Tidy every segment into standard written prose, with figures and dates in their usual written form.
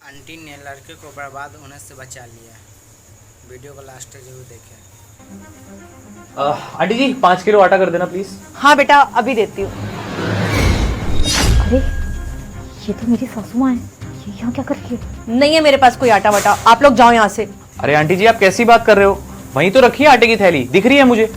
Aunty ने लड़के को बर्बाद होने से बचा लिया। वीडियो को लास्ट तक जरूर देखें। आंटी जी 5 किलो आटा कर देना प्लीज। हाँ बेटा अभी देती हूँ। अरे ये तो मेरी सासू माँ है, ये यहाँ क्या कर रही है? नहीं है मेरे पास कोई आटा वाटा, आप लोग जाओ यहाँ से। अरे आंटी जी आप कैसी बात कर रहे हो, वहीं तो रखी है आटे की थैली, दिख रही है मुझे।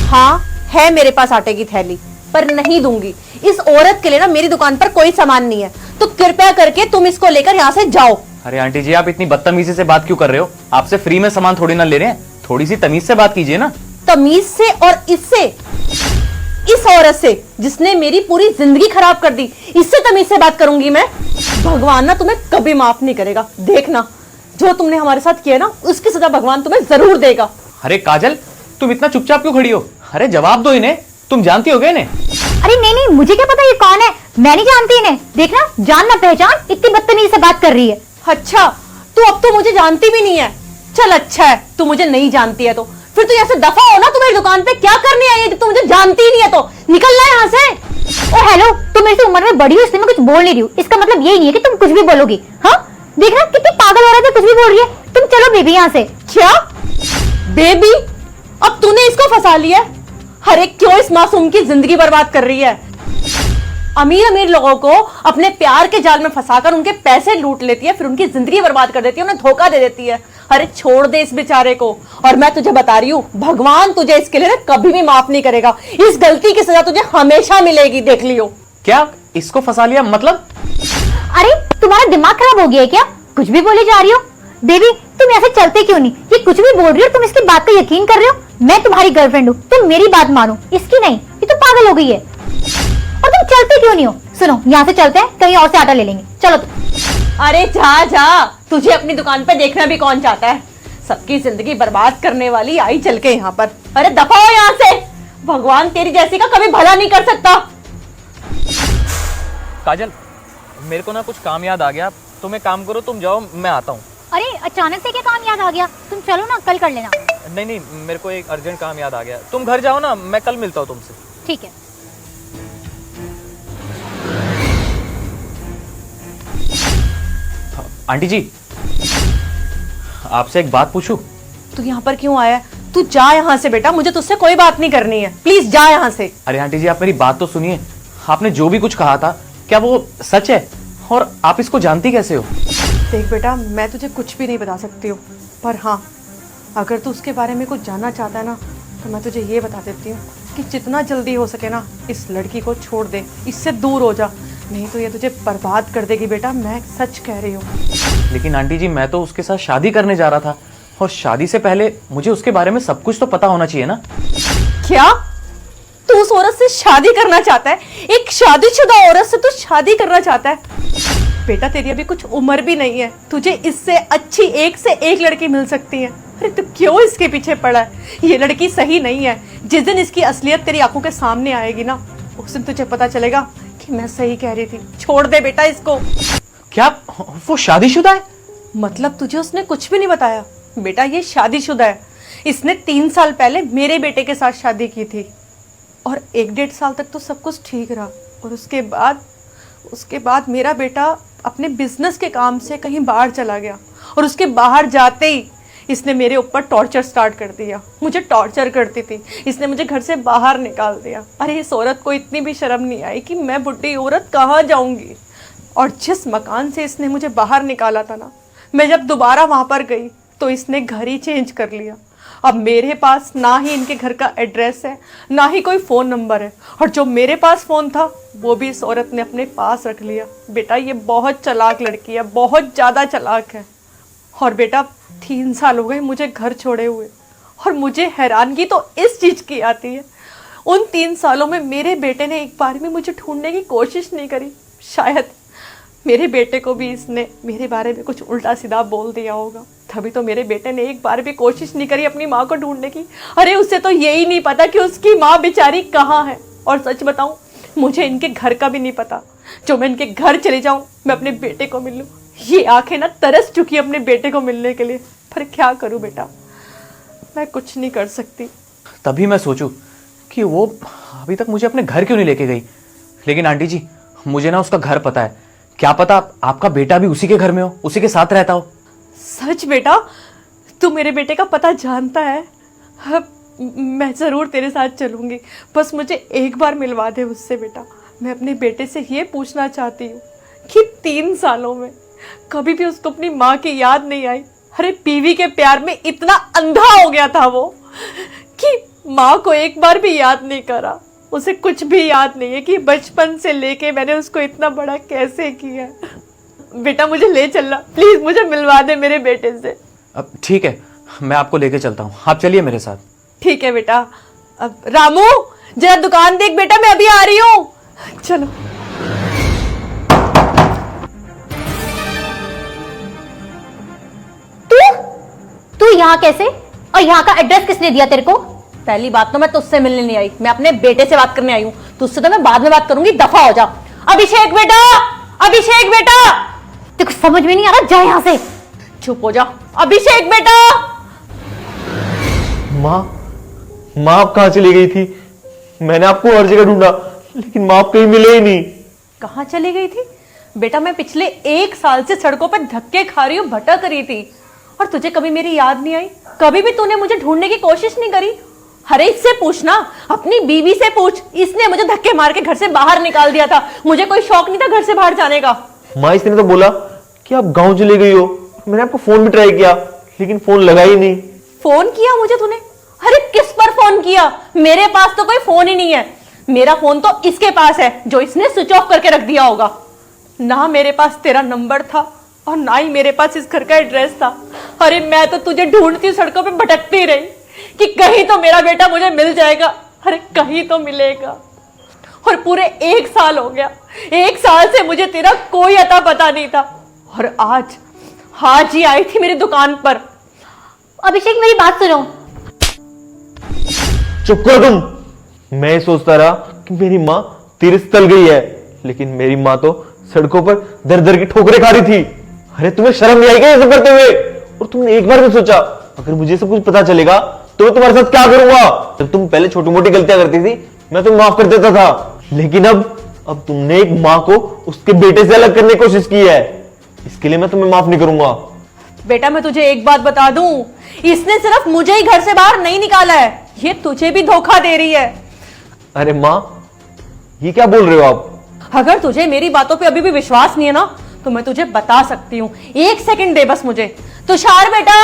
हाँ है मेरे पास आटे की थैली, पर नहीं दूंगी। इस औरत के लिए ना मेरी दुकान पर कोई सामान नहीं है, तो कृपया करके तुम इसको लेकर यहाँ से जाओ। अरे आंटी जी आप इतनी बदतमीजी से बात क्यों कर रहे हो, आपसे फ्री में सामान थोड़ी ना ले रहे हैं, थोड़ी सी तमीज से बात कीजिए ना। तमीज से और इससे, इस औरत से जिसने मेरी पूरी जिंदगी खराब कर दी, इससे तमीज से बात करूंगी मैं? भगवान ना तुम्हें कभी माफ नहीं करेगा, देखना जो तुमने हमारे साथ किया ना उसकी सजा भगवान तुम्हें जरूर देगा। अरे काजल तुम इतना चुपचाप क्यों खड़ी हो, अरे जवाब दो इन्हें, तुम जानती हो गए इन्हें? अरे नहीं नहीं, मुझे क्या पता ये कौन है, मैं नहीं जानती इन्हें। देखना जान ना पहचान, इतनी बदतमीजी से बात कर रही है। अच्छा तू अब तो मुझे जानती भी नहीं है। चल अच्छा है तू मुझे नहीं जानती है, तो फिर तू यहाँ से दफा हो ना। तुम्हारी दुकान पे क्या करने आई है जब तू मुझे जानती ही नहीं है? तो निकलना है यहाँ से। ओ हेलो, तुम मेरे से उम्र में बड़ी हो इसलिए मैं कुछ बोल नहीं रही हूँ, इसका मतलब यही नहीं है कि तुम कुछ भी बोलोगी। हाँ देखना कितनी पागल औरत है, कुछ भी बोल रही है। तुम चलो बेबी यहाँ से। क्या बेबी? अब तूने इसको फंसा लिया? अरे क्यों इस मासूम की जिंदगी बर्बाद कर रही है? अमीर अमीर लोगों को अपने प्यार के जाल में फंसाकर उनके पैसे लूट लेती है, फिर उनकी जिंदगी बर्बाद कर देती है, उन्हें धोखा दे देती है। अरे छोड़ दे इस बेचारे को। और मैं तुझे बता रही हूँ भगवान तुझे इसके लिए कभी भी माफ नहीं करेगा। इस गलती की सजा तुझे हमेशा मिलेगी, देख लियो। क्या इसको फंसा लिया मतलब? अरे तुम्हारा दिमाग खराब हो गया है क्या, कुछ भी बोली जा रही हो? बेबी तुम ऐसे चलते क्यों नहीं, ये कुछ भी बोल रही हो, तुम इसकी बात का यकीन कर रहे हो? मैं तुम्हारी गर्लफ्रेंड हूँ, तुम मेरी बात मानो, इसकी नहीं। ये तो पागल हो गई है। और तुम चलते क्यों नहीं हो? सुनो यहाँ से चलते हैं, कहीं और से आटा ले लेंगे, चलो तुम। अरे जा जा, तुझे अपनी दुकान पे देखना भी कौन चाहता है? सबकी जिंदगी बर्बाद करने वाली आई चल के यहाँ पर। अरे दफा हो यहाँ से, भगवान तेरी जैसी का कभी भला नहीं कर सकता। काजल मेरे को ना कुछ काम याद आ गया, तुम एक काम करो, तुम जाओ मैं आता हूँ। अरे अचानक से क्या काम याद आ गया? तुम चलो ना, कल कर लेना। नहीं नहीं मेरे को एक अर्जेंट काम याद आ गया, तुम घर जाओ ना, मैं कल मिलता हूँ तुमसे। ठीक है। आंटी जी आपसे एक बात पूछूं? तू यहाँ पर क्यों आया है? तू जा यहाँ से बेटा, मुझे तुझसे कोई बात नहीं करनी है, प्लीज जा यहाँ से। अरे आंटी जी आप मेरी बात तो सुनिए, आपने जो भी कुछ कहा था क्या वो सच है, और आप इसको जानती कैसे हो? देख बेटा मैं तुझे कुछ भी नहीं बता सकती हूँ, पर हाँ अगर तू उसके बारे में कुछ जानना चाहता है ना तो मैं तुझे ये बता देती हूँ कि जितना जल्दी हो सके ना इस लड़की को छोड़ दे, इससे दूर हो जा, नहीं तो ये तुझे बर्बाद कर देगी बेटा, मैं सच कह रही हूँ। लेकिन आंटी जी मैं तो उसके साथ शादी करने जा रहा था, और शादी से पहले मुझे उसके बारे में सब कुछ तो पता होना चाहिए ना। क्या तू उस औरत से शादी करना चाहता है? एक शादीशुदा औरत से तू शादी करना चाहता है? बेटा तेरी अभी कुछ उम्र भी नहीं है, तुझे इससे अच्छी एक से एक लड़की मिल सकती है। अरे तू क्यों इसके पीछे पड़ा है? ये लड़की सही नहीं है। जिस दिन इसकी असलियत तेरी आंखों के सामने आएगी ना उस दिन तुझे पता चलेगा कि मैं सही कह रही थी। छोड़ दे बेटा इसको। क्या वो शादीशुदा है? मतलब तुझे उसने कुछ भी नहीं बताया? बेटा ये शादीशुदा है, इसने 3 साल पहले मेरे बेटे के साथ शादी की थी, और 1-1.5 साल तक तो सब कुछ ठीक रहा, और उसके बाद मेरा बेटा अपने बिजनेस के काम से कहीं बाहर चला गया, और उसके बाहर जाते ही इसने मेरे ऊपर टॉर्चर स्टार्ट कर दिया। मुझे टॉर्चर करती थी, इसने मुझे घर से बाहर निकाल दिया। अरे इस औरत को इतनी भी शर्म नहीं आई कि मैं बुढ़ी औरत कहाँ जाऊंगी? और जिस मकान से इसने मुझे बाहर निकाला था ना, मैं जब दोबारा वहाँ पर गई तो इसने घर ही चेंज कर लिया। अब मेरे पास ना ही इनके घर का एड्रेस है, ना ही कोई फ़ोन नंबर है, और जो मेरे पास फ़ोन था वो भी इस औरत ने अपने पास रख लिया। बेटा ये बहुत चालाक लड़की है, बहुत ज़्यादा चालाक है। और बेटा 3 साल हो गए मुझे घर छोड़े हुए, और मुझे हैरानगी तो इस चीज़ की आती है उन 3 सालों में मेरे बेटे ने एक बार भी मुझे ढूंढने की कोशिश नहीं करी। शायद मेरे बेटे को भी इसने मेरे बारे में कुछ उल्टा सीधा बोल दिया होगा, तभी तो मेरे बेटे ने एक बार भी कोशिश नहीं करी अपनी माँ को ढूंढने की। अरे उसे तो यही नहीं पता कि उसकी माँ बेचारी कहाँ है। और सच बताऊँ मुझे इनके घर का भी नहीं पता। जो मैं इनके घर चले जाऊँ मैं अपने बेटे को मिल लूँ, ये आंखें ना तरस चुकी अपने बेटे को मिलने के लिए, पर क्या करूँ बेटा, मैं कुछ नहीं कर सकती। तभी मैं सोचूं कि वो अभी तक मुझे अपने घर क्यों नहीं लेके गई। लेकिन आंटी जी मुझे ना उसका घर पता है, क्या पता आपका बेटा भी उसी के घर में हो, उसी के साथ रहता हो। सच बेटा, तू मेरे बेटे का पता जानता है? हाँ, मैं ज़रूर तेरे साथ चलूँगी, बस मुझे एक बार मिलवा दे उससे बेटा। मैं अपने बेटे से ये पूछना चाहती हूँ कि 3 सालों में कभी भी उसको अपनी माँ की याद नहीं आई। अरे बीवी के प्यार में इतना अंधा हो गया था वो कि माँ को एक बार भी याद नहीं करा। उसे कुछ भी याद नहीं है कि बचपन से लेके मैंने उसको इतना बड़ा कैसे किया। बेटा मुझे ले चलना प्लीज, मुझे मिलवा दे मेरे बेटे से। अब ठीक है, मैं आपको लेके चलता हूँ, आप चलिए मेरे साथ। ठीक है बेटा। अब रामू जरा दुकान देख बेटा, मैं अभी आ रही हूँ। चलो। तू यहाँ कैसे, और यहाँ का एड्रेस किसने दिया तेरे को? पहली बात तो मैं तुझसे मिलने नहीं आई, मैं अपने बेटे से बात करने आई हूँ। तुझसे तो मैं बाद में बात करूंगी, दफा हो जा। अभिषेक बेटा, अभिषेक बेटा। तेरे को समझ में नहीं आ रहा, जा यहाँ से। चुप हो जा। अभिषेक बेटा। माँ, माँ आप कहाँ चली गई थी? मैंने आपको हर जगह ढूंढा, लेकिन माँ आप कहीं मिले ही नहीं। कहाँ चली गई थी बेटा? मैं पिछले 1 साल से सड़कों पर धक्के खा रही हूँ, भटक रही थी, और तुझे कभी मेरी याद नहीं आई? कभी भी तूने मुझे ढूंढने की कोशिश नहीं करी? अरे इससे पूछना, अपनी बीवी से पूछ, इसने मुझे धक्के मार के घर से बाहर निकाल दिया था। मुझे कोई शौक नहीं था घर से बाहर जाने का। माँ इसने तो बोला कि आप गांव चली गई हो। मैंने आपको फोन भी ट्राई किया, लेकिन फोन लगा ही नहीं। फोन किया मुझे तूने? अरे किस पर फोन किया? मेरे पास तो कोई फोन ही नहीं है। मेरा फोन तो इसके पास है, जो इसने स्विच ऑफ करके रख दिया होगा। ना मेरे पास तेरा नंबर था और ना ही मेरे पास इस घर का एड्रेस था। अरे मैं तो तुझे ढूंढती सड़कों पे भटकती रही कि कहीं तो मेरा बेटा मुझे मिल जाएगा। अरे कहीं तो मिलेगा। और पूरे 1 साल हो गया, 1 साल से मुझे तेरा कोई अता पता नहीं था, और आज ही आई थी मेरी दुकान पर। अभिषेक मेरी बात सुनो। चुप करो तुम। मैं सोचता रहा कि मेरी माँ तीर से तल गई है, लेकिन मेरी माँ तो सड़कों पर दर दर की ठोकरें खा रही थी। अरे तुम्हें शर्म नहीं आई क्या ये सब करते हुए? और तुमने एक बार भी सोचा अगर मुझे सब कुछ पता चलेगा तो मैं तुम्हारे साथ क्या करूंगा? जब तुम पहले छोटी मोटी गलतियां करती थी मैं तुम्हें माफ कर देता था, लेकिन अब तुमने एक माँ को उसके बेटे से अलग करने की कोशिश की है। इसके लिए मैं तुम्हें माफ नहीं करूंगा। बेटा मैं तुझे एक बात बता दूं, इसने सिर्फ मुझे ही घर से बाहर नहीं निकाला है, ये तुझे भी धोखा दे रही है। अरे माँ, ये क्या बोल रहे हो आप? अगर तुझे मेरी बातों पे अभी भी विश्वास नहीं है ना, तो मैं तुझे बता सकती हूँ। 1 सेकंड दे बस मुझे। तुषार बेटा,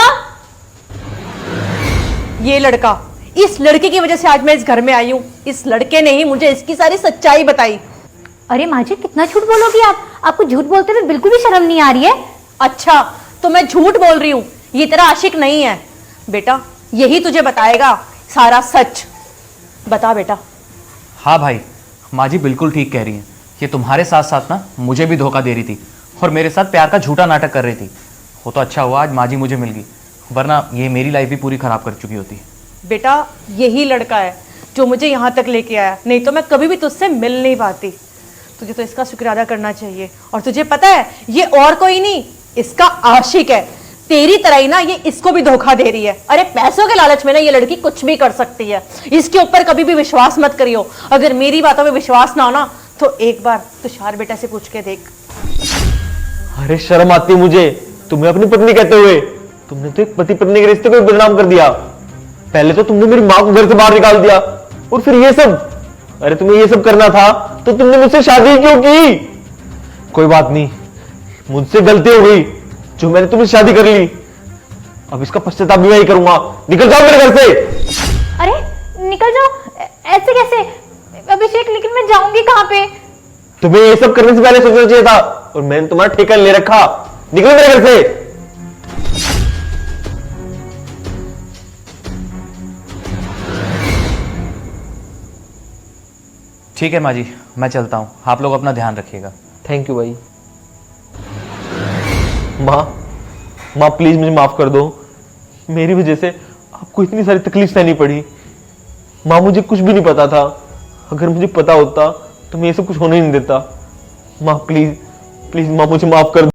ये लड़का, इस लड़के की वजह से आज मैं इस घर में आई हूँ। इस लड़के ने ही मुझे इसकी सारी सच्चाई बताई। अरे माँ जी कितना झूठ बोलोगी आप? आपको झूठ बोलते हुए बिल्कुल भी शर्म नहीं आ रही है? अच्छा तो मैं झूठ बोल रही हूँ, ये तेरा आशिक नहीं है। बेटा यही तुझे बताएगा सारा सच। बता बेटा। हाँ भाई, माँ जी बिल्कुल ठीक कह रही हैं। ये तुम्हारे साथ साथ ना मुझे भी धोखा दे रही थी और मेरे साथ प्यार का झूठा नाटक कर रही थी। वो तो अच्छा हुआ आज माँ जी मुझे मिल गई, वरना ये मेरी लाइफ भी पूरी खराब कर चुकी होती। बेटा यही लड़का है जो मुझे यहाँ तक लेके आया, नहीं तो मैं कभी भी तुझसे मिल नहीं पाती। तुझे तो इसका शुक्र अदा करना चाहिए। और तुझे पता है ये और कोई नहीं, इसका आशिक है। तेरी तरह ही ना ये इसको भी धोखा दे रही है। अरे पैसों के लालच में ना ये लड़की कुछ भी कर सकती है। इसके ऊपर कभी भी विश्वास मत करियो। अगर मेरी बातों में विश्वास ना हो ना तो एक बार तुषार बेटा से पूछ के देख। अरे शर्म आती है मुझे तुम्हें अपनी पत्नी कहते हुए। तुमने तो एक पति पत्नी के रिश्ते को बदनाम कर दिया। पहले तो तुमने मेरी माँ को घर से बाहर निकाल दिया और फिर ये सब। अरे तुम्हें ये सब करना था तो तुमने मुझसे शादी क्यों की? कोई बात नहीं, मुझसे गलती हो गई जो मैंने तुमसे शादी कर ली। अब इसका पश्चाताप भी मैं ही करूंगा। निकल जाओ मेरे घर से। अरे निकल जाओ, ऐसे कैसे अभिषेक? लेकिन मैं जाऊंगी कहाँ पे? तुम्हें ये सब करने से पहले सोचना चाहिए था, और मैंने तुम्हारा ठेका ले रखा। निकलो मेरे घर से। ठीक है माँ जी, मैं चलता हूँ। आप लोग अपना ध्यान रखिएगा। थैंक यू भाई। माँ प्लीज मुझे माफ कर दो। मेरी वजह से आपको इतनी सारी तकलीफ सहनी पड़ी। माँ मुझे कुछ भी नहीं पता था। अगर मुझे पता होता तो मैं ये सब कुछ होने ही नहीं देता। माँ प्लीज प्लीज माँ मुझे माफ कर दो।